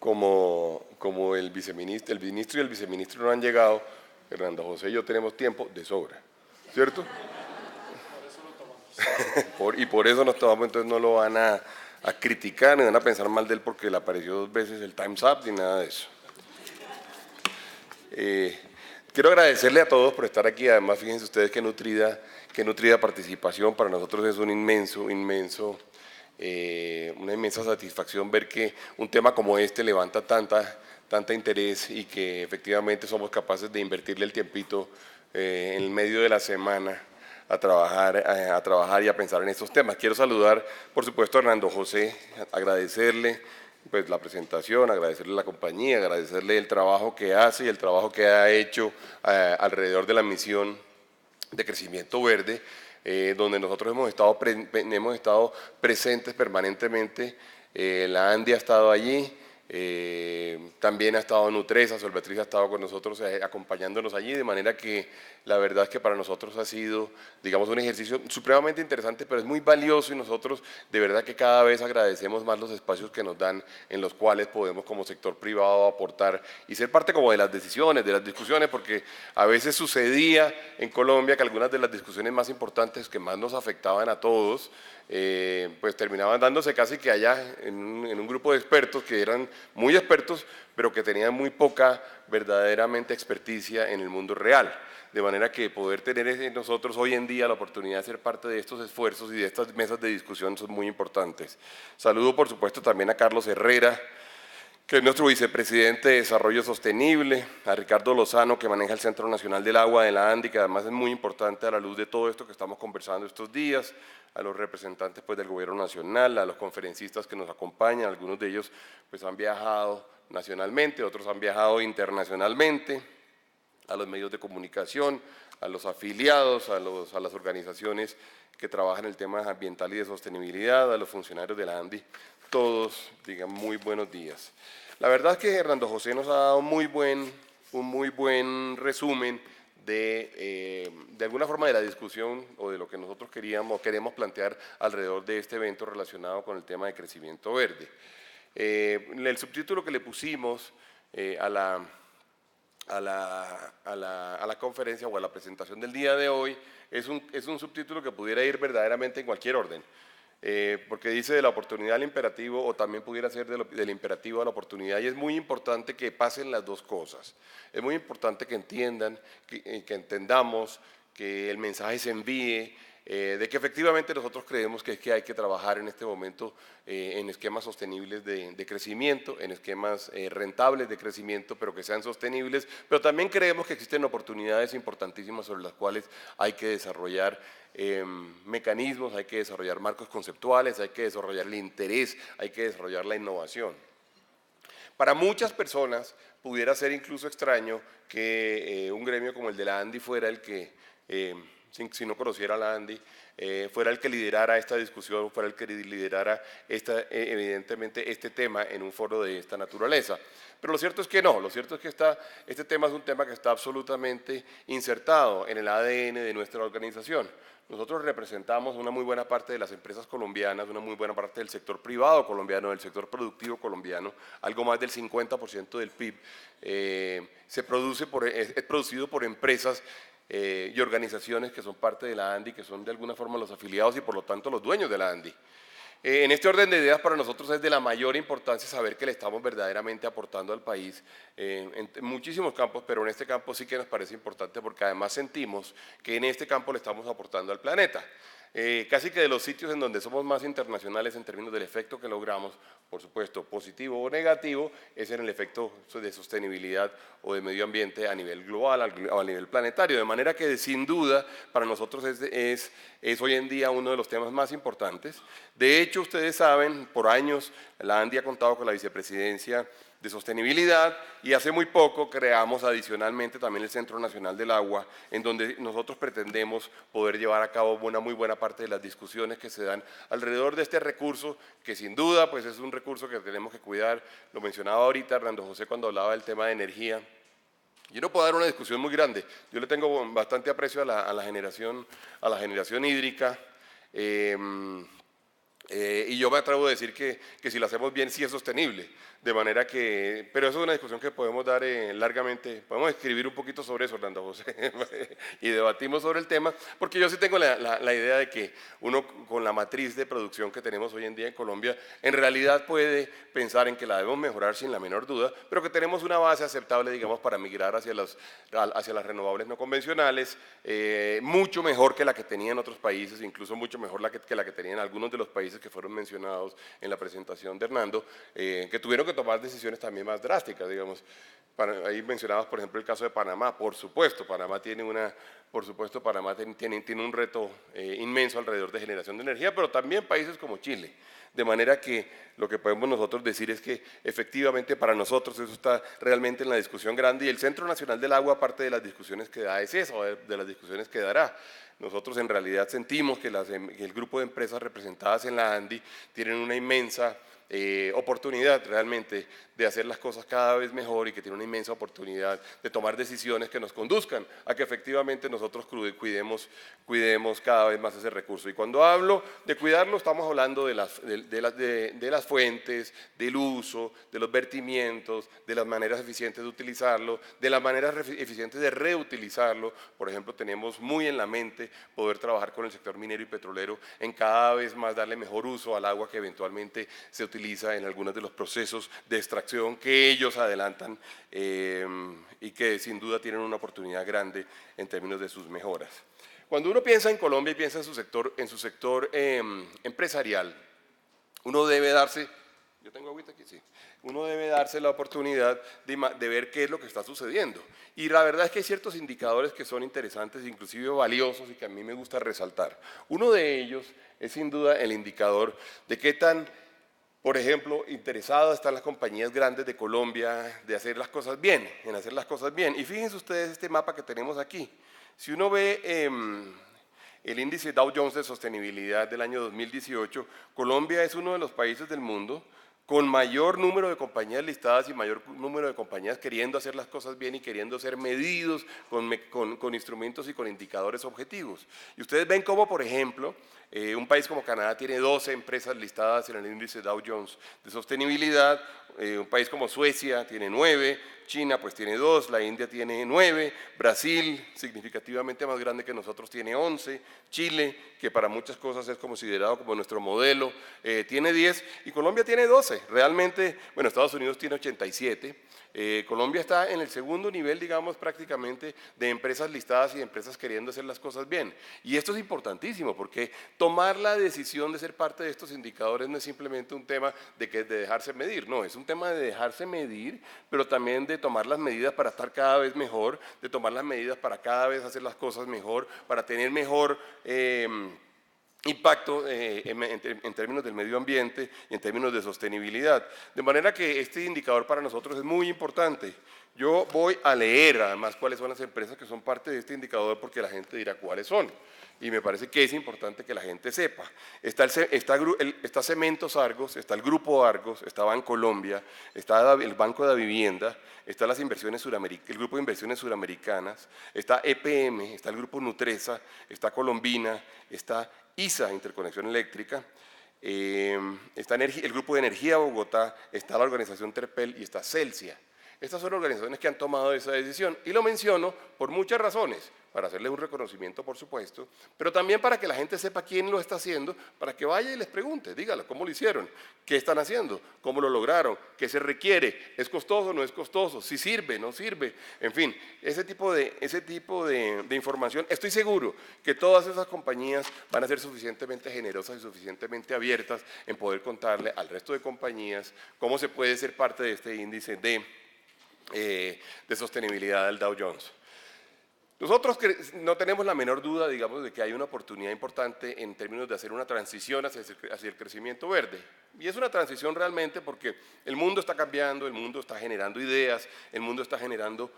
como el ministro y el viceministro no han llegado, Hernando José y yo tenemos tiempo de sobra, ¿cierto? Y por eso nos tomamos, entonces no lo van a criticar ni van a pensar mal de él porque le apareció 2 veces el Time's Up ni nada de eso. Quiero agradecerle a todos por estar aquí. Además, fíjense ustedes qué nutrida participación. Para nosotros es un una inmensa satisfacción ver que un tema como este levanta tanta interés y que efectivamente somos capaces de invertirle el tiempito en el medio de la semana a trabajar y a pensar en estos temas. Quiero saludar, por supuesto, a Hernando José, agradecerle pues la presentación, agradecerle la compañía, agradecerle el trabajo que hace y el trabajo que ha hecho alrededor de la misión de crecimiento verde, donde nosotros hemos estado presentes permanentemente. La ANDI ha estado allí, también ha estado Nutresa, Solvetriz ha estado con nosotros acompañándonos allí, de manera que la verdad es que para nosotros ha sido, digamos, un ejercicio supremamente interesante, pero es muy valioso y nosotros de verdad que cada vez agradecemos más los espacios que nos dan en los cuales podemos como sector privado aportar y ser parte como de las decisiones, de las discusiones, porque a veces sucedía en Colombia que algunas de las discusiones más importantes que más nos afectaban a todos, pues terminaban dándose casi que allá en un grupo de expertos que eran muy expertos, pero que tenían muy poca verdaderamente experticia en el mundo real. De manera que poder tener nosotros hoy en día la oportunidad de ser parte de estos esfuerzos y de estas mesas de discusión son muy importantes. Saludo por supuesto también a Carlos Herrera, que es nuestro vicepresidente de Desarrollo Sostenible, a Ricardo Lozano, que maneja el Centro Nacional del Agua de la ANDI, que además es muy importante a la luz de todo esto que estamos conversando estos días, a los representantes pues, del Gobierno Nacional, a los conferencistas que nos acompañan, algunos de ellos pues, han viajado nacionalmente, otros han viajado internacionalmente, a los medios de comunicación, a los afiliados, a las organizaciones que trabajan el tema ambiental y de sostenibilidad, a los funcionarios de la ANDI, todos digan muy buenos días. La verdad es que Hernando José nos ha dado un muy buen resumen de alguna forma de la discusión o de lo que nosotros queremos plantear alrededor de este evento relacionado con el tema de crecimiento verde. El subtítulo que le pusimos a la conferencia o a la presentación del día de hoy es un subtítulo que pudiera ir verdaderamente en cualquier orden, porque dice de la oportunidad al imperativo o también pudiera ser del imperativo a la oportunidad, y es muy importante que pasen las dos cosas. Es muy importante que entiendan, que entendamos, que el mensaje se envíe, de que efectivamente nosotros creemos que hay que trabajar en este momento en esquemas sostenibles de crecimiento, en esquemas rentables de crecimiento, pero que sean sostenibles, pero también creemos que existen oportunidades importantísimas sobre las cuales hay que desarrollar mecanismos, hay que desarrollar marcos conceptuales, hay que desarrollar el interés, hay que desarrollar la innovación. Para muchas personas pudiera ser incluso extraño que un gremio como el de la ANDI fuera el que si no conociera a la ANDI, fuera el que liderara esta discusión, fuera el que liderara evidentemente este tema en un foro de esta naturaleza. Pero lo cierto es que no, lo cierto es que este tema es un tema que está absolutamente insertado en el ADN de nuestra organización. Nosotros representamos una muy buena parte de las empresas colombianas, una muy buena parte del sector privado colombiano, del sector productivo colombiano, algo más del 50% del PIB es producido por empresas y organizaciones que son parte de la ANDI, que son de alguna forma los afiliados y por lo tanto los dueños de la ANDI. En este orden de ideas para nosotros es de la mayor importancia saber que le estamos verdaderamente aportando al país en muchísimos campos, pero en este campo sí que nos parece importante porque además sentimos que en este campo le estamos aportando al planeta. Casi que de los sitios en donde somos más internacionales en términos del efecto que logramos, por supuesto, positivo o negativo, es en el efecto de sostenibilidad o de medio ambiente a nivel global o a nivel planetario. De manera que, sin duda, para nosotros es hoy en día uno de los temas más importantes. De hecho, ustedes saben, por años la ANDI ha contado con la vicepresidencia de sostenibilidad y hace muy poco creamos adicionalmente también el Centro Nacional del Agua, en donde nosotros pretendemos poder llevar a cabo una muy buena parte de las discusiones que se dan alrededor de este recurso, que sin duda pues es un recurso que tenemos que cuidar. Lo mencionaba ahorita Hernando José cuando hablaba del tema de energía. Yo no puedo dar una discusión muy grande, yo le tengo bastante aprecio a la generación hídrica. Y yo me atrevo a decir que si lo hacemos bien sí es sostenible, de manera que, pero eso es una discusión que podemos dar largamente, podemos escribir un poquito sobre eso, Orlando José, y debatimos sobre el tema, porque yo sí tengo la idea de que uno con la matriz de producción que tenemos hoy en día en Colombia, en realidad puede pensar en que la debemos mejorar sin la menor duda, pero que tenemos una base aceptable, digamos, para migrar hacia las renovables no convencionales, mucho mejor que la que tenían otros países, incluso mucho mejor que la que tenían algunos de los países que fueron mencionados en la presentación de Hernando, que tuvieron que tomar decisiones también más drásticas, digamos. Ahí mencionabas, por ejemplo, el caso de Panamá. Por supuesto, Panamá tiene tiene un reto inmenso alrededor de generación de energía, pero también países como Chile. De manera que lo que podemos nosotros decir es que efectivamente para nosotros eso está realmente en la discusión grande, y el Centro Nacional del Agua, aparte de las discusiones que da, es eso, de las discusiones que dará. Nosotros en realidad sentimos que el grupo de empresas representadas en la ANDI tienen una inmensa oportunidad realmente de hacer las cosas cada vez mejor, y que tiene una inmensa oportunidad de tomar decisiones que nos conduzcan a que efectivamente nosotros cuidemos cada vez más ese recurso. Y cuando hablo de cuidarlo, estamos hablando de las fuentes, del uso, de los vertimientos, de las maneras eficientes de utilizarlo, de las maneras eficientes de reutilizarlo. Por ejemplo, tenemos muy en la mente poder trabajar con el sector minero y petrolero en cada vez más darle mejor uso al agua que eventualmente se utiliza en algunos de los procesos de extracción que ellos adelantan, y que sin duda tienen una oportunidad grande en términos de sus mejoras. Cuando uno piensa en Colombia y piensa en su sector empresarial, uno debe darse, yo tengo agüita aquí, sí, uno debe darse la oportunidad de ver qué es lo que está sucediendo. Y la verdad es que hay ciertos indicadores que son interesantes, inclusive valiosos, y que a mí me gusta resaltar. Uno de ellos es sin duda el indicador de qué tan, por ejemplo, interesadas están las compañías grandes de Colombia de hacer las cosas bien, en hacer las cosas bien. Y fíjense ustedes este mapa que tenemos aquí. Si uno ve el índice Dow Jones de sostenibilidad del año 2018, Colombia es uno de los países del mundo con mayor número de compañías listadas y mayor número de compañías queriendo hacer las cosas bien y queriendo ser medidos con instrumentos y con indicadores objetivos. Y ustedes ven cómo, por ejemplo, un país como Canadá tiene 12 empresas listadas en el índice Dow Jones de sostenibilidad, un país como Suecia tiene 9, China pues tiene 2, la India tiene 9, Brasil, significativamente más grande que nosotros, tiene 11, Chile, que para muchas cosas es considerado como nuestro modelo, tiene 10, y Colombia tiene 12. Realmente, bueno, Estados Unidos tiene 87, Colombia está en el segundo nivel, digamos, prácticamente de empresas listadas y de empresas queriendo hacer las cosas bien. Y esto es importantísimo, porque tomar la decisión de ser parte de estos indicadores no es simplemente un tema de dejarse medir, no, es un tema de dejarse medir, pero también de tomar las medidas para estar cada vez mejor, de tomar las medidas para cada vez hacer las cosas mejor, para tener mejor impacto en términos del medio ambiente y en términos de sostenibilidad. De manera que este indicador para nosotros es muy importante. Yo voy a leer además cuáles son las empresas que son parte de este indicador, porque la gente dirá cuáles son. Y me parece que es importante que la gente sepa. Está Cementos Argos, está el Grupo Argos, está Bancolombia, está el Banco de la Vivienda, está el Grupo de Inversiones Suramericanas, está EPM, está el Grupo Nutresa, está Colombina, está ISA, Interconexión Eléctrica, está el Grupo de Energía Bogotá, está la organización Terpel y está Celsia. Estas son organizaciones que han tomado esa decisión, y lo menciono por muchas razones, para hacerles un reconocimiento, por supuesto, pero también para que la gente sepa quién lo está haciendo, para que vaya y les pregunte, dígalo, ¿cómo lo hicieron? ¿Qué están haciendo? ¿Cómo lo lograron? ¿Qué se requiere? ¿Es costoso o no es costoso? ¿Si sirve? ¿No sirve? En fin, ese tipo de información, estoy seguro que todas esas compañías van a ser suficientemente generosas y suficientemente abiertas en poder contarle al resto de compañías cómo se puede ser parte de este índice de sostenibilidad del Dow Jones. Nosotros no tenemos la menor duda, digamos, de que hay una oportunidad importante en términos de hacer una transición hacia el crecimiento verde. Y es una transición realmente porque el mundo está cambiando, el mundo está generando ideas, el mundo está generando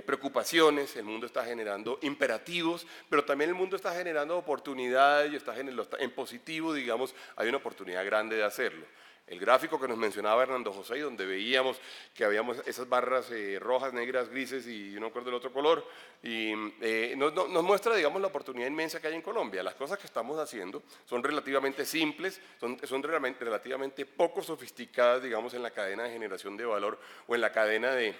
preocupaciones, el mundo está generando imperativos, pero también el mundo está generando oportunidades y está en positivo, digamos, hay una oportunidad grande de hacerlo. El gráfico que nos mencionaba Hernando José, y donde veíamos que habíamos esas barras rojas, negras, grises y no recuerdo el otro color, y nos muestra, digamos, la oportunidad inmensa que hay en Colombia. Las cosas que estamos haciendo son relativamente simples, son relativamente poco sofisticadas, digamos, en la cadena de generación de valor o en la cadena de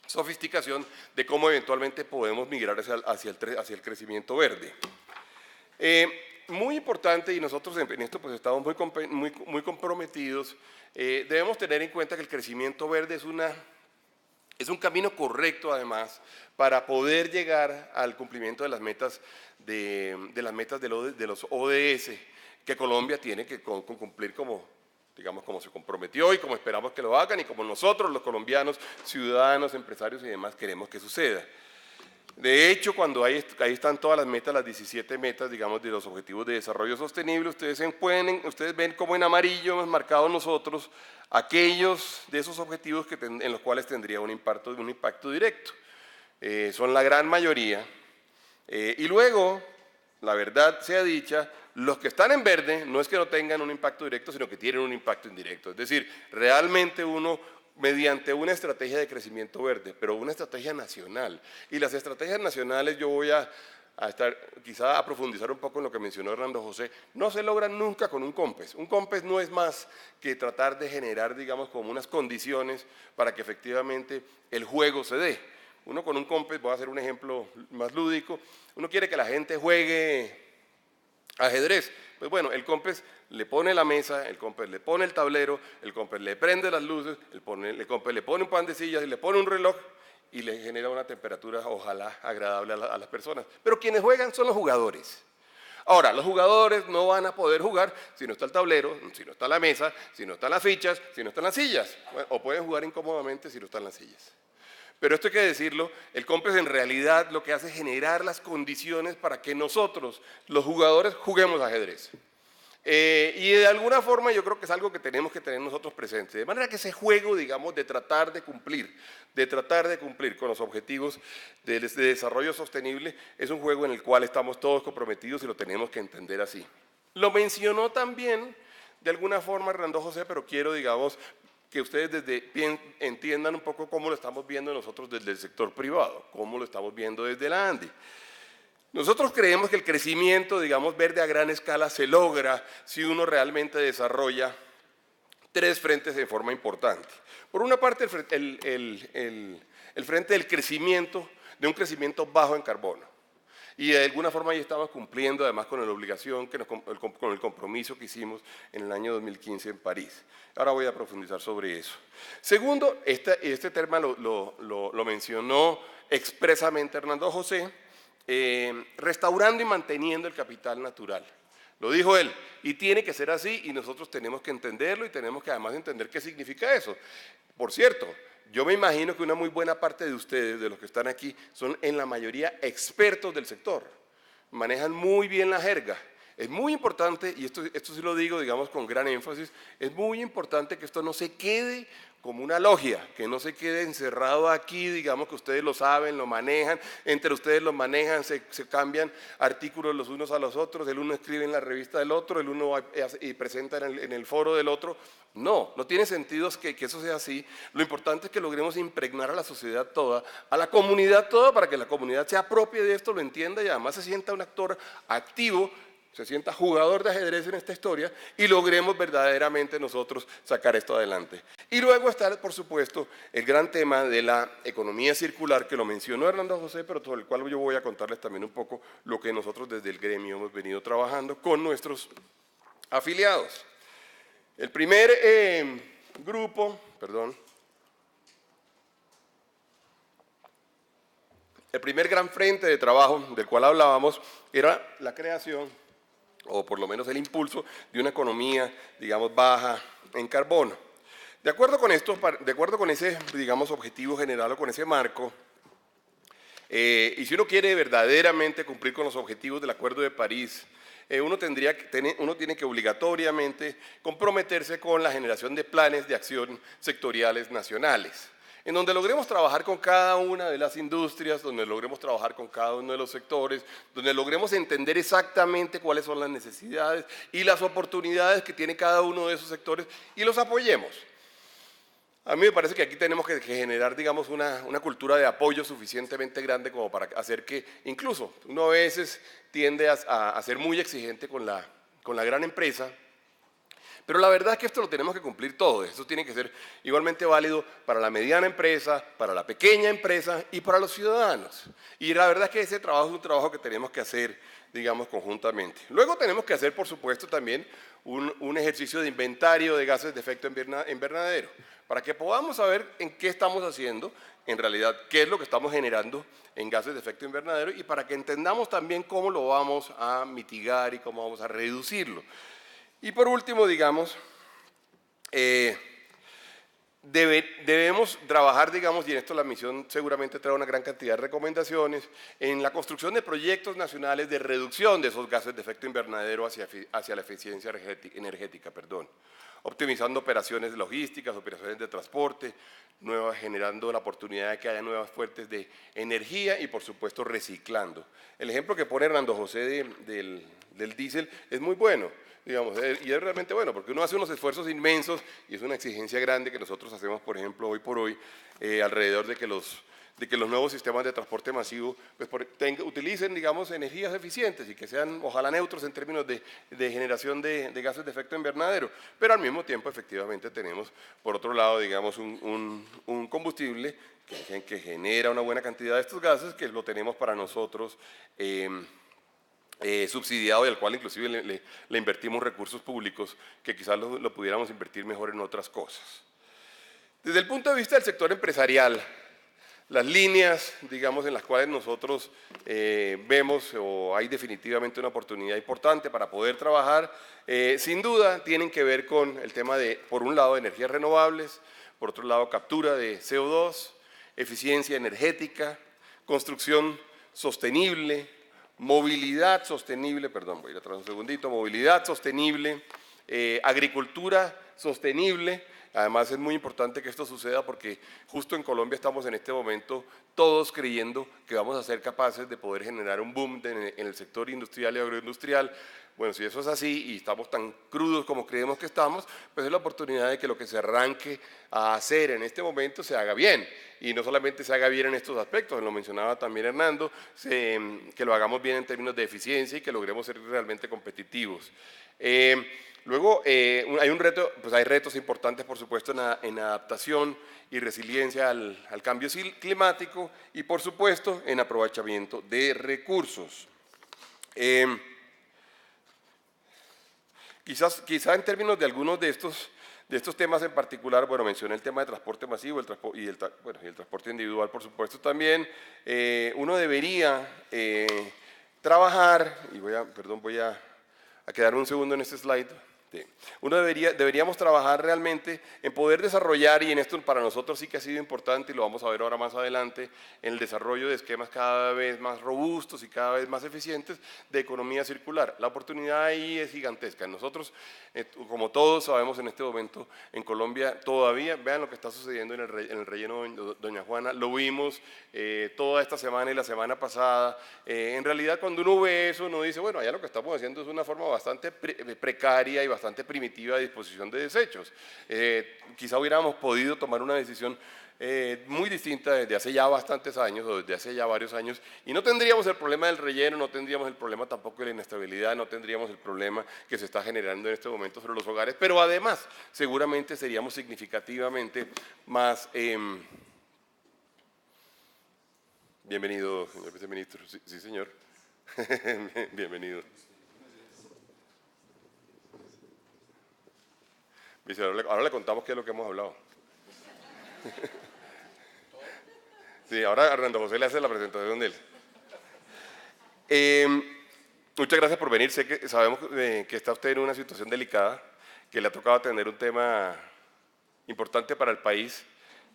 sofisticación de cómo eventualmente podemos migrar hacia el crecimiento verde. Muy importante, y nosotros en esto pues estamos muy comprometidos, debemos tener en cuenta que el crecimiento verde es un camino correcto además para poder llegar al cumplimiento de las metas de los ODS que Colombia tiene que cumplir digamos, como se comprometió y como esperamos que lo hagan y como nosotros los colombianos, ciudadanos, empresarios y demás queremos que suceda. De hecho, cuando ahí están todas las metas, las 17 metas, digamos, de los Objetivos de Desarrollo Sostenible, ustedes ven como en amarillo hemos marcado nosotros aquellos de esos objetivos en los cuales tendría un impacto directo. Son la gran mayoría. Y luego, la verdad sea dicha, los que están en verde no es que no tengan un impacto directo, sino que tienen un impacto indirecto. Es decir, realmente uno, mediante una estrategia de crecimiento verde, pero una estrategia nacional. Y las estrategias nacionales, yo voy a quizá a profundizar un poco en lo que mencionó Hernando José, no se logran nunca con un COMPES. Un COMPES no es más que tratar de generar, digamos, como unas condiciones para que efectivamente el juego se dé. Uno con un COMPES, voy a hacer un ejemplo más lúdico, uno quiere que la gente juegue ajedrez. Pues bueno, el COMPES le pone la mesa, el COMPES le pone el tablero, el COMPES le prende las luces, el COMPES le pone un pan de sillas y le pone un reloj y le genera una temperatura, ojalá, agradable a las personas. Pero quienes juegan son los jugadores. Ahora, los jugadores no van a poder jugar si no está el tablero, si no está la mesa, si no están las fichas, si no están las sillas. O pueden jugar incómodamente si no están las sillas. Pero esto hay que decirlo, el COMPES en realidad lo que hace es generar las condiciones para que nosotros, los jugadores, juguemos ajedrez. Y de alguna forma yo creo que es algo que tenemos que tener nosotros presentes. De manera que ese juego, digamos, de tratar de cumplir con los objetivos de desarrollo sostenible, es un juego en el cual estamos todos comprometidos y lo tenemos que entender así. Lo mencionó también, de alguna forma, Hernando José, pero quiero, digamos, que ustedes entiendan un poco cómo lo estamos viendo nosotros desde el sector privado, cómo lo estamos viendo desde la ANDI. Nosotros creemos que el crecimiento, digamos, verde a gran escala se logra si uno realmente desarrolla tres frentes de forma importante. Por una parte, el frente del crecimiento, de un crecimiento bajo en carbono. Y de alguna forma ahí estamos cumpliendo además con la obligación, con el compromiso que hicimos en el año 2015 en París. Ahora voy a profundizar sobre eso. Segundo, este tema lo mencionó expresamente Hernando José, restaurando y manteniendo el capital natural. Lo dijo él, y tiene que ser así, y nosotros tenemos que entenderlo y tenemos que además entender qué significa eso. Por cierto, yo me imagino que una muy buena parte de ustedes, de los que están aquí, son en la mayoría expertos del sector. Manejan muy bien la jerga. Es muy importante, y esto sí lo digo, digamos, con gran énfasis, es muy importante que esto no se quede como una logia, que no se quede encerrado aquí, digamos que ustedes lo saben, lo manejan, entre ustedes lo manejan, se cambian artículos los unos a los otros, el uno escribe en la revista del otro, el uno va y presenta en el foro del otro. No tiene sentido que eso sea así. Lo importante es que logremos impregnar a la sociedad toda, a la comunidad toda, para que la comunidad se apropie de esto, lo entienda y además se sienta un actor activo, se sienta jugador de ajedrez en esta historia y logremos verdaderamente nosotros sacar esto adelante. Y luego está, por supuesto, el gran tema de la economía circular, que lo mencionó Hernando José, pero sobre el cual yo voy a contarles también un poco lo que nosotros desde el gremio hemos venido trabajando con nuestros afiliados. El primer grupo, el primer gran frente de trabajo del cual hablábamos era la creación, o por lo menos el impulso, de una economía, digamos, baja en carbono. De acuerdo con ese, digamos, objetivo general o con ese marco, y si uno quiere verdaderamente cumplir con los objetivos del Acuerdo de París, uno tiene que obligatoriamente comprometerse con la generación de planes de acción sectoriales nacionales. en donde logremos trabajar con cada una de las industrias, donde logremos trabajar con cada uno de los sectores, donde logremos entender exactamente cuáles son las necesidades y las oportunidades que tiene cada uno de esos sectores y los apoyemos. A mí me parece que aquí tenemos que generar, digamos, una cultura de apoyo suficientemente grande como para hacer que, incluso, uno a veces tiende a ser muy exigente con la gran empresa, pero la verdad es que esto lo tenemos que cumplir todos. Esto tiene que ser igualmente válido para la mediana empresa, para la pequeña empresa y para los ciudadanos. Y la verdad es que ese trabajo es un trabajo que tenemos que hacer, digamos, conjuntamente. Luego tenemos que hacer, por supuesto, también un ejercicio de inventario de gases de efecto invernadero, para que podamos saber en qué estamos haciendo, en realidad, qué es lo que estamos generando en gases de efecto invernadero y para que entendamos también cómo lo vamos a mitigar y cómo vamos a reducirlo. Y por último, digamos, debemos trabajar, digamos, y en esto la misión seguramente trae una gran cantidad de recomendaciones, en la construcción de proyectos nacionales de reducción de esos gases de efecto invernadero hacia la eficiencia energética, optimizando operaciones logísticas, operaciones de transporte, generando la oportunidad de que haya nuevas fuentes de energía y, por supuesto, reciclando. El ejemplo que pone Hernando José del diésel es muy bueno. Digamos, y es realmente bueno, porque uno hace unos esfuerzos inmensos y es una exigencia grande que nosotros hacemos, por ejemplo, hoy por hoy, alrededor de que los nuevos sistemas de transporte masivo pues, utilicen, digamos, energías eficientes y que sean, ojalá, neutros en términos de generación de gases de efecto invernadero. Pero al mismo tiempo, efectivamente, tenemos, por otro lado, digamos, un combustible que genera una buena cantidad de estos gases, que lo tenemos para nosotros subsidiado y al cual inclusive le invertimos recursos públicos que quizás lo pudiéramos invertir mejor en otras cosas. Desde el punto de vista del sector empresarial, las líneas, digamos, en las cuales nosotros vemos o hay definitivamente una oportunidad importante para poder trabajar, sin duda tienen que ver con el tema de, por un lado, energías renovables, por otro lado, captura de CO2, eficiencia energética, construcción sostenible, movilidad sostenible, perdón, voy a ir atrás un segundito, movilidad sostenible, agricultura sostenible. Además es muy importante que esto suceda porque justo en Colombia estamos en este momento todos creyendo que vamos a ser capaces de poder generar un boom en el sector industrial y agroindustrial. Bueno, si eso es así y estamos tan crudos como creemos que estamos, pues es la oportunidad de que lo que se arranque a hacer en este momento se haga bien. Y no solamente se haga bien en estos aspectos, lo mencionaba también Hernando, que lo hagamos bien en términos de eficiencia y que logremos ser realmente competitivos. Luego hay un reto, pues hay retos importantes, por supuesto, en adaptación y resiliencia al cambio climático y, por supuesto, en aprovechamiento de recursos. Quizá en términos de algunos de estos temas en particular, bueno, mencioné el tema de transporte masivo y el transporte individual, por supuesto, también. Uno debería trabajar, y voy a quedarme un segundo en este slide. Deberíamos trabajar realmente en poder desarrollar, y en esto para nosotros sí que ha sido importante y lo vamos a ver ahora más adelante, en el desarrollo de esquemas cada vez más robustos y cada vez más eficientes de economía circular. La oportunidad ahí es gigantesca. Nosotros, como todos sabemos en este momento, en Colombia todavía, vean lo que está sucediendo en el relleno Doña Juana, lo vimos toda esta semana y la semana pasada. En realidad cuando uno ve eso, uno dice, bueno, allá lo que estamos haciendo es una forma bastante precaria y bastante primitiva de disposición de desechos. Quizá hubiéramos podido tomar una decisión muy distinta desde hace ya bastantes años o desde hace ya varios años y no tendríamos el problema del relleno, no tendríamos el problema tampoco de la inestabilidad, no tendríamos el problema que se está generando en este momento sobre los hogares, pero además seguramente seríamos significativamente más... Bienvenido, señor viceministro. Sí, señor. Bienvenido. Ahora le contamos qué es lo que hemos hablado. Sí, ahora Hernando José le hace la presentación de él. Muchas gracias por venir. Sabemos que está usted en una situación delicada, que le ha tocado atender un tema importante para el país,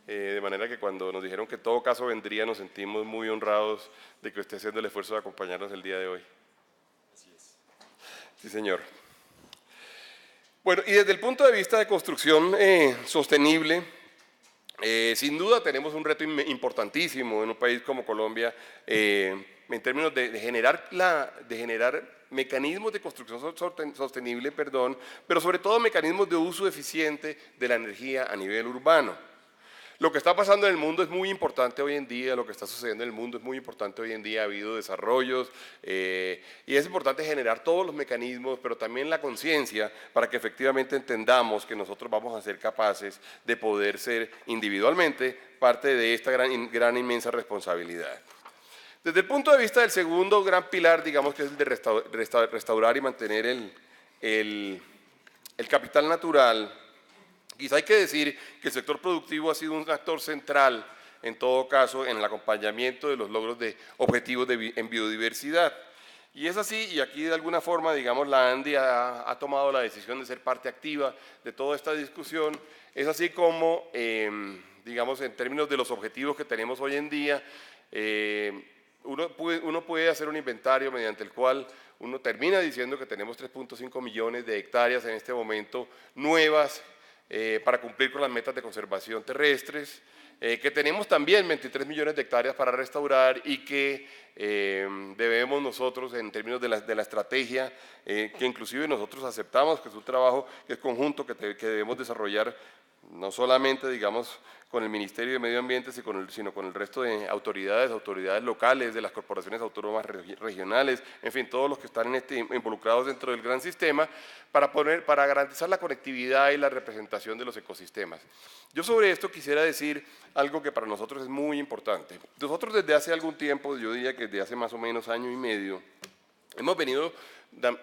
de manera que cuando nos dijeron que en todo caso vendría, nos sentimos muy honrados de que esté haciendo el esfuerzo de acompañarnos el día de hoy. Así es. Sí, señor. Bueno, y desde el punto de vista de construcción sostenible, Sin duda tenemos un reto importantísimo en un país como Colombia en términos de generar mecanismos de construcción sostenible, pero sobre todo mecanismos de uso eficiente de la energía a nivel urbano. Lo que está pasando en el mundo es muy importante hoy en día, lo que está sucediendo en el mundo es muy importante hoy en día, ha habido desarrollos y es importante generar todos los mecanismos, pero también la conciencia para que efectivamente entendamos que nosotros vamos a ser capaces de poder ser individualmente parte de esta gran inmensa responsabilidad. Desde el punto de vista del segundo gran pilar, digamos que es el de restaurar y mantener el capital natural, quizá hay que decir que el sector productivo ha sido un actor central, en todo caso, en el acompañamiento de los logros de objetivos en biodiversidad. Y es así, y aquí de alguna forma, digamos, la ANDI ha tomado la decisión de ser parte activa de toda esta discusión. Es así como, digamos, en términos de los objetivos que tenemos hoy en día, uno puede hacer un inventario mediante el cual uno termina diciendo que tenemos 3.5 millones de hectáreas en este momento nuevas, para cumplir con las metas de conservación terrestres, que tenemos también 23 millones de hectáreas para restaurar y que debemos nosotros, en términos de la estrategia, que inclusive nosotros aceptamos que es un trabajo que es conjunto, que debemos desarrollar no solamente, digamos, con el Ministerio de Medio Ambiente, sino con el resto de autoridades locales, de las corporaciones autónomas regionales, en fin, todos los que están involucrados dentro del gran sistema, para garantizar la conectividad y la representación de los ecosistemas. Yo sobre esto quisiera decir algo que para nosotros es muy importante. Nosotros desde hace algún tiempo, yo diría que desde hace más o menos año y medio, hemos venido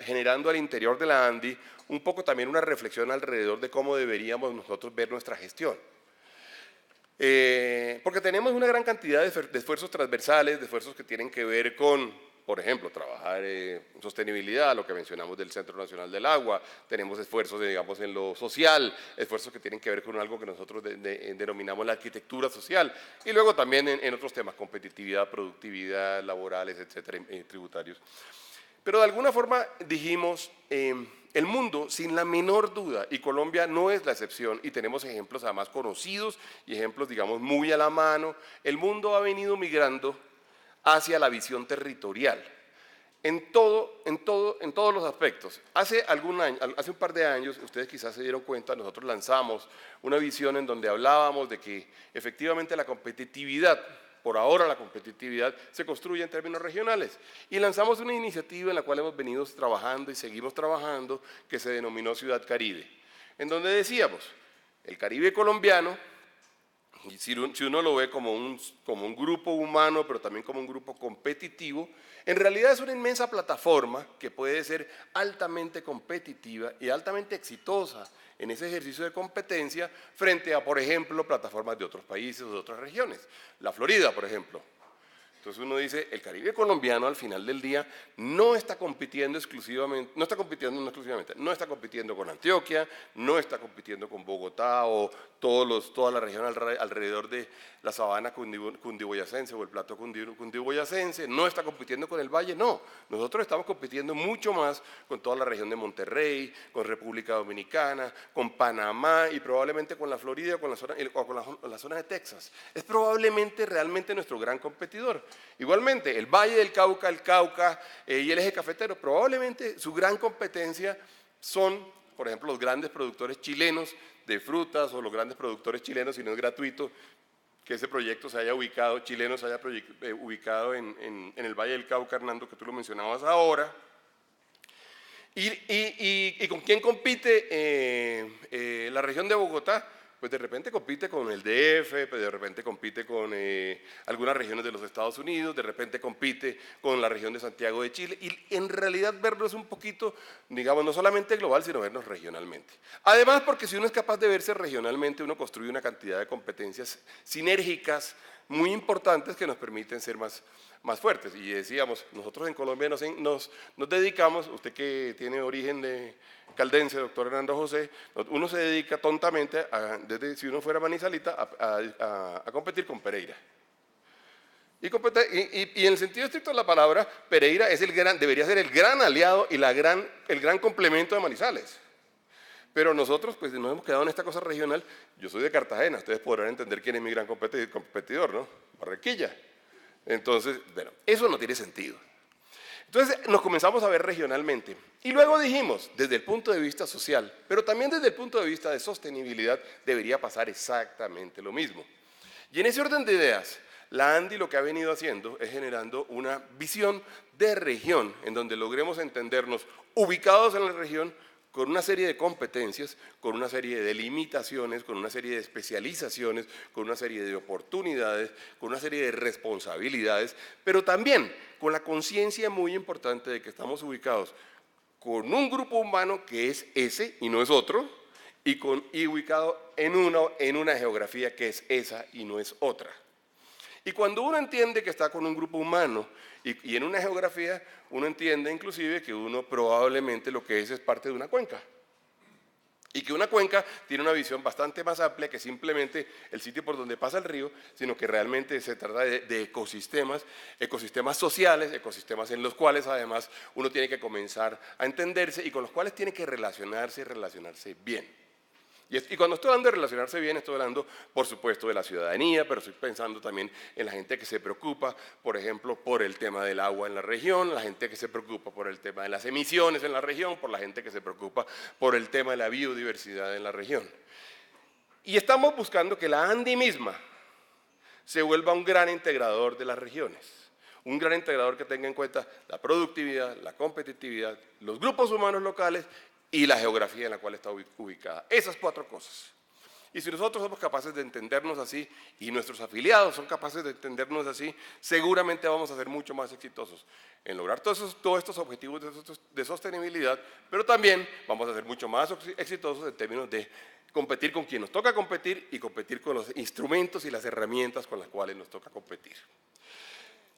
generando al interior de la ANDI un poco también una reflexión alrededor de cómo deberíamos nosotros ver nuestra gestión. Porque tenemos una gran cantidad de esfuerzos transversales, de esfuerzos que tienen que ver con, por ejemplo, trabajar en sostenibilidad, lo que mencionamos del Centro Nacional del Agua, tenemos esfuerzos, digamos, en lo social, esfuerzos que tienen que ver con algo que nosotros denominamos la arquitectura social, y luego también en otros temas, competitividad, productividad, laborales, etcétera, tributarios. Pero de alguna forma dijimos, el mundo, sin la menor duda, y Colombia no es la excepción, y tenemos ejemplos además conocidos y ejemplos, digamos, muy a la mano, el mundo ha venido migrando hacia la visión territorial, en todos los aspectos. Hace un par de años, ustedes quizás se dieron cuenta, nosotros lanzamos una visión en donde hablábamos de que efectivamente la competitividad, por ahora la competitividad se construye en términos regionales. Y lanzamos una iniciativa en la cual hemos venido trabajando y seguimos trabajando, que se denominó Ciudad Caribe, en donde decíamos, el Caribe colombiano, y si uno lo ve como un grupo humano, pero también como un grupo competitivo, en realidad es una inmensa plataforma que puede ser altamente competitiva y altamente exitosa en ese ejercicio de competencia frente a, por ejemplo, plataformas de otros países o de otras regiones. La Florida, por ejemplo. Entonces uno dice, el Caribe colombiano al final del día no está compitiendo exclusivamente, no está compitiendo con Antioquia, no está compitiendo con Bogotá o toda la región alrededor de la sabana cundiboyacense o el plato cundiboyacense, no está compitiendo con el Valle, no. Nosotros estamos compitiendo mucho más con toda la región de Monterrey, con República Dominicana, con Panamá y probablemente con la Florida o con la zona de Texas. Es probablemente realmente nuestro gran competidor. Igualmente, el Valle del Cauca, y el eje cafetero, probablemente su gran competencia son, por ejemplo, los grandes productores chilenos de frutas o los grandes productores chilenos, si no es gratuito, que ese proyecto se haya ubicado, ubicado en el Valle del Cauca, Hernando, que tú lo mencionabas ahora. ¿Y con quién compite la región de Bogotá? Pues de repente compite con el DF, pues de repente compite con algunas regiones de los Estados Unidos, de repente compite con la región de Santiago de Chile, y en realidad vernos un poquito, digamos, no solamente global, sino vernos regionalmente. Además, porque si uno es capaz de verse regionalmente, uno construye una cantidad de competencias sinérgicas muy importantes que nos permiten ser más fuertes. Y decíamos, nosotros en Colombia nos dedicamos, usted que tiene origen de caldense, doctor Hernando José, uno se dedica tontamente, si uno fuera manizalita, a competir con Pereira. Y en el sentido estricto de la palabra, Pereira debería ser el gran aliado y el gran complemento de Manizales. Pero nosotros pues nos hemos quedado en esta cosa regional. Yo soy de Cartagena, ustedes podrán entender quién es mi gran competidor, ¿no? Barranquilla. Entonces, bueno, eso no tiene sentido. Entonces nos comenzamos a ver regionalmente. Y luego dijimos, desde el punto de vista social, pero también desde el punto de vista de sostenibilidad, debería pasar exactamente lo mismo. Y en ese orden de ideas, la ANDI lo que ha venido haciendo es generando una visión de región, en donde logremos entendernos ubicados en la región, con una serie de competencias, con una serie de limitaciones, con una serie de especializaciones, con una serie de oportunidades, con una serie de responsabilidades, pero también con la conciencia muy importante de que estamos ubicados con un grupo humano que es ese y no es otro, y ubicado en una geografía que es esa y no es otra. Y cuando uno entiende que está con un grupo humano y en una geografía, uno entiende inclusive que uno probablemente lo que es parte de una cuenca. Y que una cuenca tiene una visión bastante más amplia que simplemente el sitio por donde pasa el río, sino que realmente se trata de ecosistemas, ecosistemas sociales, ecosistemas en los cuales además uno tiene que comenzar a entenderse y con los cuales tiene que relacionarse bien. Y cuando estoy hablando de relacionarse bien, estoy hablando, por supuesto, de la ciudadanía, pero estoy pensando también en la gente que se preocupa, por ejemplo, por el tema del agua en la región, la gente que se preocupa por el tema de las emisiones en la región, por la gente que se preocupa por el tema de la biodiversidad en la región. Y estamos buscando que la ANDI misma se vuelva un gran integrador de las regiones. Un gran integrador que tenga en cuenta la productividad, la competitividad, los grupos humanos locales y la geografía en la cual está ubicada. Esas 4 cosas. Y si nosotros somos capaces de entendernos así, y nuestros afiliados son capaces de entendernos así, seguramente vamos a ser mucho más exitosos en lograr todos estos objetivos de sostenibilidad, pero también vamos a ser mucho más exitosos en términos de competir con quien nos toca competir y competir con los instrumentos y las herramientas con las cuales nos toca competir.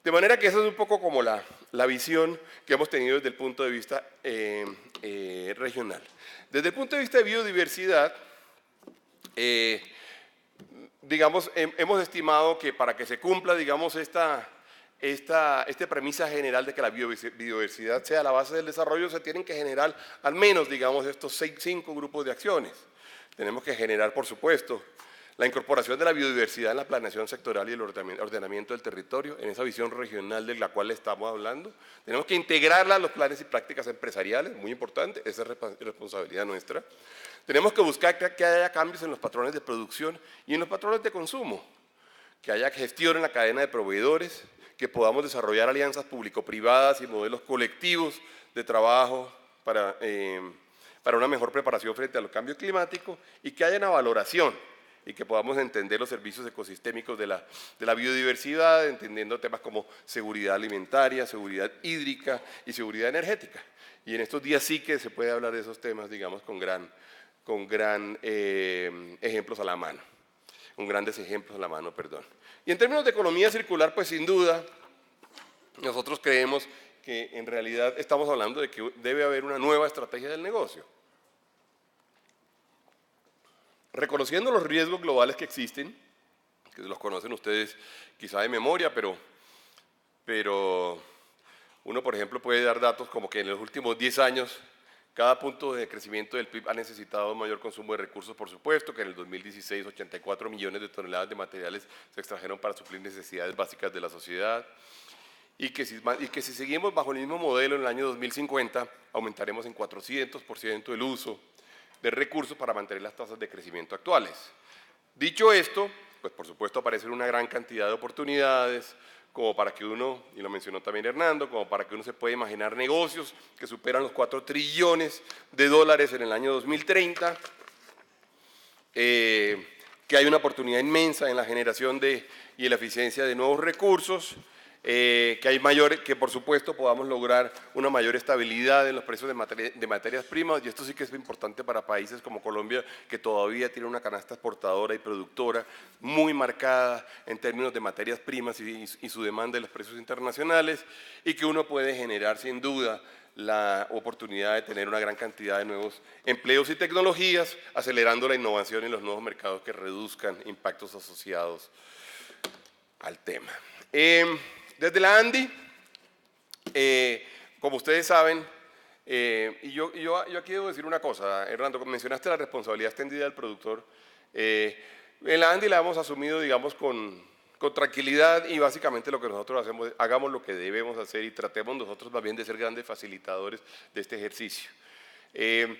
De manera que esa es un poco como la visión que hemos tenido desde el punto de vista regional. Desde el punto de vista de biodiversidad, digamos, hemos estimado que para que se cumpla, digamos, esta premisa general de que la biodiversidad sea la base del desarrollo, se tienen que generar al menos, digamos, estos 5 grupos de acciones. Tenemos que generar, por supuesto, la incorporación de la biodiversidad en la planeación sectorial y el ordenamiento del territorio, en esa visión regional de la cual estamos hablando. Tenemos que integrarla a los planes y prácticas empresariales, muy importante, esa es responsabilidad nuestra. Tenemos que buscar que haya cambios en los patrones de producción y en los patrones de consumo, que haya gestión en la cadena de proveedores, que podamos desarrollar alianzas público-privadas y modelos colectivos de trabajo para una mejor preparación frente al cambio climático y que haya una valoración y que podamos entender los servicios ecosistémicos de la biodiversidad, entendiendo temas como seguridad alimentaria, seguridad hídrica y seguridad energética. Y en estos días sí que se puede hablar de esos temas, digamos, con ejemplos a la mano, con grandes ejemplos a la mano, perdón. Y en términos de economía circular, pues sin duda, nosotros creemos que en realidad estamos hablando de que debe haber una nueva estrategia del negocio. Reconociendo los riesgos globales que existen, que los conocen ustedes quizá de memoria, pero uno, por ejemplo, puede dar datos como que en los últimos 10 años, cada punto de crecimiento del PIB ha necesitado un mayor consumo de recursos, por supuesto, que en el 2016 84 millones de toneladas de materiales se extrajeron para suplir necesidades básicas de la sociedad, y que si seguimos bajo el mismo modelo en el año 2050, aumentaremos en 400% el uso de recursos para mantener las tasas de crecimiento actuales. Dicho esto, pues por supuesto aparecen una gran cantidad de oportunidades, como para que uno, y lo mencionó también Hernando, como para que uno se pueda imaginar negocios que superan los 4 trillones de dólares en el año 2030, que hay una oportunidad inmensa en la generación y la eficiencia de nuevos recursos, que por supuesto podamos lograr una mayor estabilidad en los precios de materias primas, y esto sí que es importante para países como Colombia, que todavía tiene una canasta exportadora y productora muy marcada en términos de materias primas y su demanda en los precios internacionales, y que uno puede generar sin duda la oportunidad de tener una gran cantidad de nuevos empleos y tecnologías, acelerando la innovación en los nuevos mercados que reduzcan impactos asociados al tema. Desde la ANDI, como ustedes saben, Yo aquí debo decir una cosa, Hernando, como mencionaste la responsabilidad extendida del productor. En la ANDI la hemos asumido, digamos, con tranquilidad, y básicamente lo que nosotros hacemos es hagamos lo que debemos hacer y tratemos nosotros más bien de ser grandes facilitadores de este ejercicio. En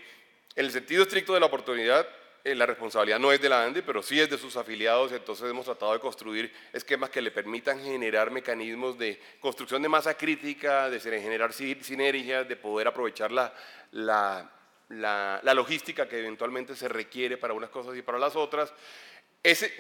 el sentido estricto de la oportunidad, la responsabilidad no es de la ANDI, pero sí es de sus afiliados. Entonces hemos tratado de construir esquemas que le permitan generar mecanismos de construcción de masa crítica, de generar sinergias, de poder aprovechar la logística que eventualmente se requiere para unas cosas y para las otras.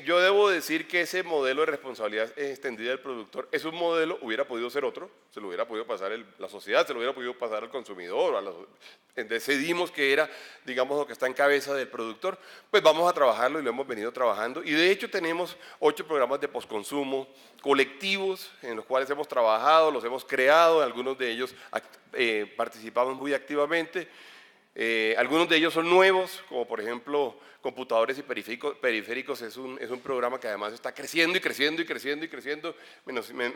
Yo debo decir que ese modelo de responsabilidad extendida del productor es un modelo, hubiera podido ser otro, se lo hubiera podido pasar la sociedad, se lo hubiera podido pasar al consumidor, decidimos que era, digamos, lo que está en cabeza del productor. Pues vamos a trabajarlo y lo hemos venido trabajando, y de hecho tenemos 8 programas de postconsumo colectivos en los cuales hemos trabajado, los hemos creado, algunos de ellos participamos muy activamente. Algunos de ellos son nuevos, como por ejemplo computadores y periféricos. Es un programa que además está creciendo y creciendo y creciendo y creciendo.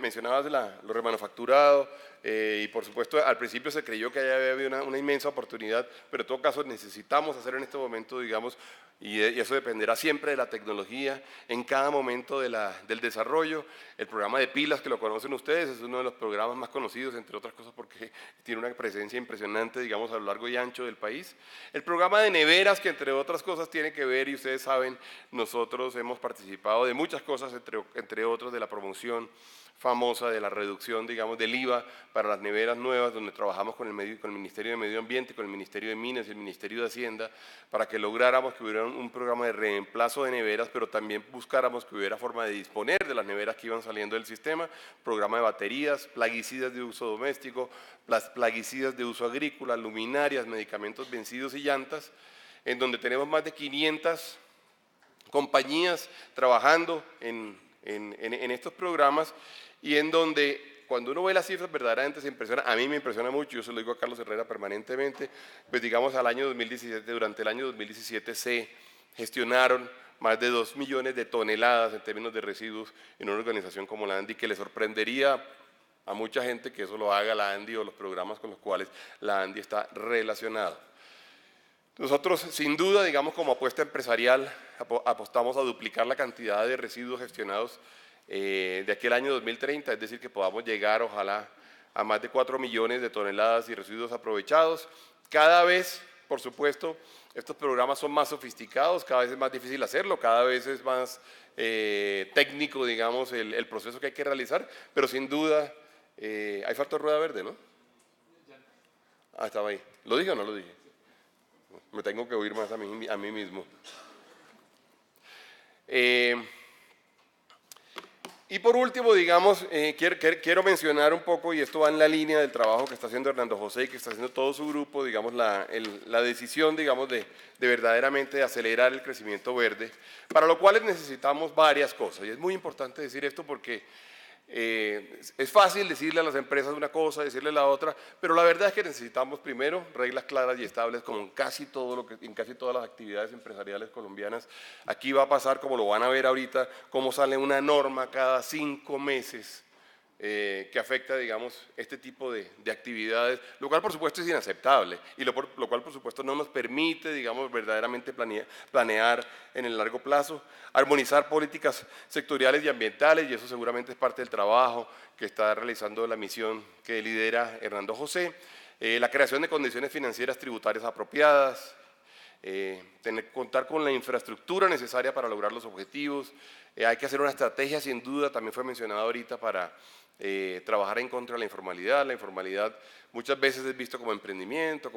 Mencionabas lo remanufacturado, y por supuesto al principio se creyó que había habido una inmensa oportunidad, pero en todo caso necesitamos hacer en este momento, digamos, y eso dependerá siempre de la tecnología en cada momento del desarrollo. El programa de pilas, que lo conocen ustedes, es uno de los programas más conocidos, entre otras cosas porque tiene una presencia impresionante, digamos, a lo largo y ancho del país. El programa de neveras, que entre otras cosas tiene que ver, y ustedes saben, nosotros hemos participado de muchas cosas, entre otros de la promoción famosa de la reducción, digamos, del IVA para las neveras nuevas, donde trabajamos con el Ministerio de Medio Ambiente, con el Ministerio de Minas y el Ministerio de Hacienda, para que lográramos que hubiera un programa de reemplazo de neveras, pero también buscáramos que hubiera forma de disponer de las neveras que iban saliendo del sistema, programa de baterías, plaguicidas de uso doméstico, plaguicidas de uso agrícola, luminarias, medicamentos vencidos y llantas, en donde tenemos más de 500 compañías trabajando en estos programas, y en donde cuando uno ve las cifras verdaderamente se impresiona. A mí me impresiona mucho, yo se lo digo a Carlos Herrera permanentemente. Pues digamos, durante el año 2017 se gestionaron más de 2 millones de toneladas en términos de residuos en una organización como la ANDI, que le sorprendería a mucha gente que eso lo haga la ANDI o los programas con los cuales la ANDI está relacionado. Nosotros, sin duda, digamos, como apuesta empresarial, apostamos a duplicar la cantidad de residuos gestionados de aquí al año 2030, es decir, que podamos llegar, ojalá, a más de 4 millones de toneladas y residuos aprovechados. Cada vez, por supuesto, estos programas son más sofisticados, cada vez es más difícil hacerlo, cada vez es más técnico, digamos, el proceso que hay que realizar, pero sin duda, hay falta de rueda verde, ¿no? Ah, estaba ahí. ¿Lo dije o no lo dije? Me tengo que oír más a mí mismo. Y por último, digamos, quiero mencionar un poco, y esto va en la línea del trabajo que está haciendo Hernando José y que está haciendo todo su grupo, digamos, la decisión, digamos, de verdaderamente acelerar el crecimiento verde, para lo cual necesitamos varias cosas. Y es muy importante decir esto porque es fácil decirle a las empresas una cosa, decirle la otra, pero la verdad es que necesitamos primero reglas claras y estables, como en casi todas las actividades empresariales colombianas. Aquí va a pasar, como lo van a ver ahorita, cómo sale una norma cada 5 meses que afecta, digamos, este tipo de actividades, lo cual por supuesto es inaceptable, y lo cual por supuesto no nos permite, digamos, verdaderamente planear en el largo plazo, armonizar políticas sectoriales y ambientales, y eso seguramente es parte del trabajo que está realizando la misión que lidera Hernando José, la creación de condiciones financieras tributarias apropiadas, contar con la infraestructura necesaria para lograr los objetivos. Hay que hacer una estrategia, sin duda, también fue mencionado ahorita, para trabajar en contra de la informalidad. La informalidad muchas veces es visto como emprendimiento,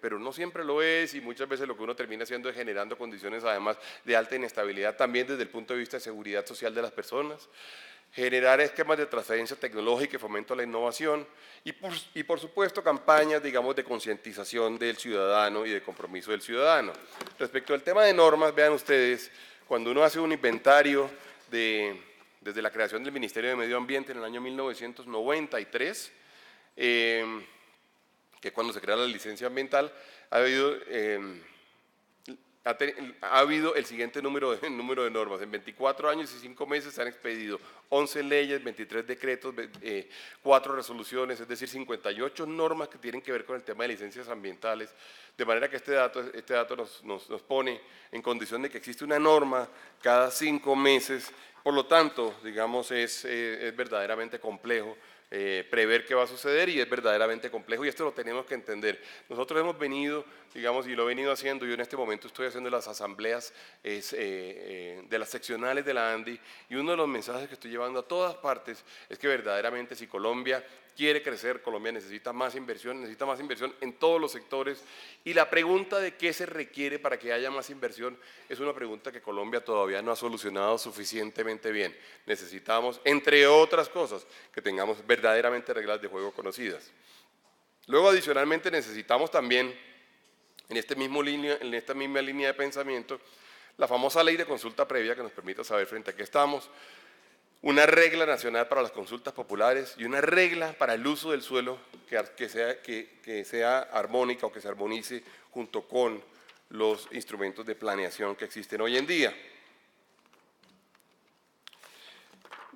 pero no siempre lo es, y muchas veces lo que uno termina haciendo es generando condiciones además de alta inestabilidad, también desde el punto de vista de seguridad social de las personas. Generar esquemas de transferencia tecnológica y fomento a la innovación, y por supuesto campañas, digamos, de concientización del ciudadano y de compromiso del ciudadano. Respecto al tema de normas, vean ustedes, cuando uno hace un inventario desde la creación del Ministerio de Medio Ambiente en el año 1993, que cuando se crea la licencia ambiental, ha habido ha habido el siguiente número de normas. En 24 años y 5 meses se han expedido 11 leyes, 23 decretos, 4 resoluciones, es decir, 58 normas que tienen que ver con el tema de licencias ambientales, de manera que este dato nos pone en condición de que existe una norma cada 5 meses. Por lo tanto, digamos, es verdaderamente complejo prever qué va a suceder, y es verdaderamente complejo, y esto lo tenemos que entender. Nosotros hemos venido, digamos, y lo he venido haciendo, yo en este momento estoy haciendo las asambleas de las seccionales de la ANDI, y uno de los mensajes que estoy llevando a todas partes es que verdaderamente, si Colombia quiere crecer, Colombia necesita más inversión en todos los sectores, y la pregunta de qué se requiere para que haya más inversión es una pregunta que Colombia todavía no ha solucionado suficientemente bien. Necesitamos, entre otras cosas, que tengamos verdaderamente reglas de juego conocidas. Luego, adicionalmente, necesitamos también, en esta misma línea de pensamiento, la famosa ley de consulta previa que nos permita saber frente a qué estamos, una regla nacional para las consultas populares y una regla para el uso del suelo que sea armónica o que se armonice junto con los instrumentos de planeación que existen hoy en día.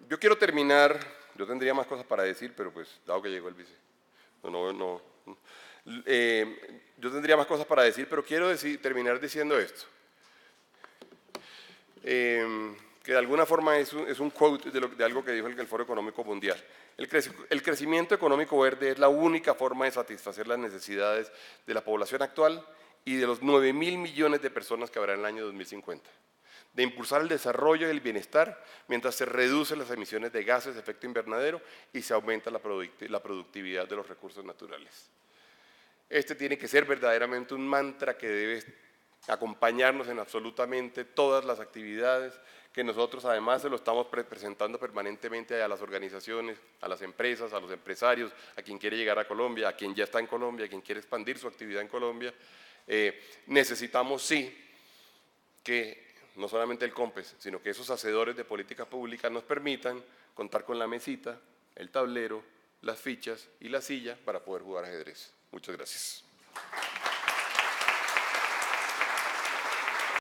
Yo quiero terminar, yo tendría más cosas para decir, pero pues, dado que llegó el vice, yo tendría más cosas para decir, pero quiero terminar diciendo esto. Que de alguna forma es un quote de algo que dijo el Foro Económico Mundial. El crecimiento económico verde es la única forma de satisfacer las necesidades de la población actual y de los 9.000 millones de personas que habrá en el año 2050. De impulsar el desarrollo y el bienestar mientras se reducen las emisiones de gases de efecto invernadero y se aumenta la productividad de los recursos naturales. Este tiene que ser verdaderamente un mantra que debe acompañarnos en absolutamente todas las actividades que nosotros además se lo estamos presentando permanentemente a las organizaciones, a las empresas, a los empresarios, a quien quiere llegar a Colombia, a quien ya está en Colombia, a quien quiere expandir su actividad en Colombia. Necesitamos sí que no solamente el COMPES, sino que esos hacedores de políticas públicas nos permitan contar con la mesita, el tablero, las fichas y la silla para poder jugar ajedrez. Muchas gracias.